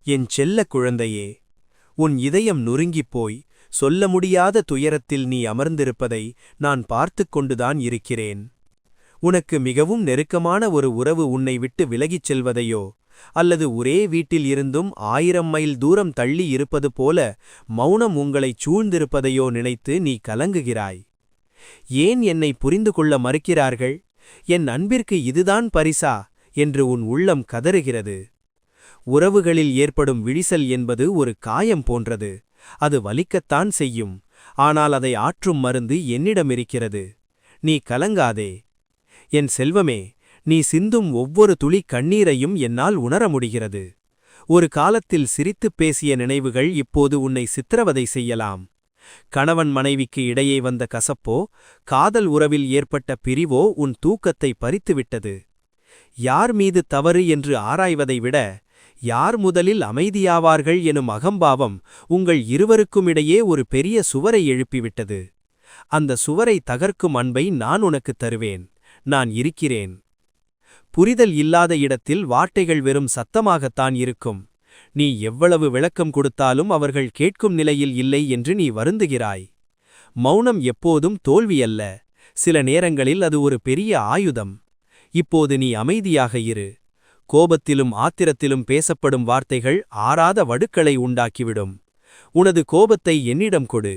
என் செல்ல குழந்தையே, உன் இதயம் நொறுங்கிப்போய் சொல்ல முடியாத துயரத்தில் நீ அமர்ந்திருப்பதை நான் பார்த்துக் கொண்டுதான் இருக்கிறேன். உனக்கு மிகவும் நெருக்கமான ஒரு உறவு உன்னை விட்டு விலகிச் செல்வதையோ அல்லது ஒரே வீட்டில் இருந்தும் 1000 மைல் தூரம் தள்ளி இருப்பது போல மௌனம் உங்களைச் சூழ்ந்திருப்பதையோ நினைத்து நீ கலங்குகிறாய். ஏன் என்னை புரிந்து கொள்ள மறுக்கிறார்கள்? என் அன்பிற்கு இதுதான் பரிசா என்று உன் உள்ளம் கதறுகிறது. உறவுகளில் ஏற்படும் விழிசல் என்பது ஒரு காயம் போன்றது. அது வலிக்கத்தான் செய்யும். ஆனால் அதை ஆற்றும் மருந்து என்னிடமிருக்கிறது. நீ கலங்காதே என் செல்வமே. நீ சிந்தும் ஒவ்வொரு துளி கண்ணீரையும் என்னால் உணர முடிகிறது. ஒரு காலத்தில் சிரித்துப் பேசிய நினைவுகள் இப்போது உன்னை சித்திரவதை செய்யலாம். கணவன் மனைவிக்கு இடையே வந்த கசப்போ காதல் உறவில் ஏற்பட்ட பிரிவோ உன் தூக்கத்தை பறித்துவிட்டது. யார் மீது தவறு என்று ஆராய்வதை விட யார் முதலில் அமைதியாவார்கள் எனும் அகம்பாவம் உங்கள் இருவருக்குமிடையே ஒரு பெரிய சுவரை எழுப்பிவிட்டது. அந்த சுவரை தகர்க்கும் அன்பை நான் உனக்குத் தருவேன். நான் இருக்கிறேன். புரிதல் இல்லாத இடத்தில் வார்த்தைகள் வெறும் சத்தமாகத்தான் இருக்கும். நீ எவ்வளவு விளக்கம் கொடுத்தாலும் அவர்கள் கேட்கும் நிலையில் இல்லை என்று நீ வருந்துகிறாய். மௌனம் எப்போதும் தோல்வியல்ல. சில நேரங்களில் அது ஒரு பெரிய ஆயுதம். இப்போது நீ அமைதியாக இரு. கோபத்திலும் ஆத்திரத்திலும் பேசப்படும் வார்த்தைகள் ஆறாத வடுக்களை உண்டாக்கிவிடும். உனது கோபத்தை என்னிடம் கொடு.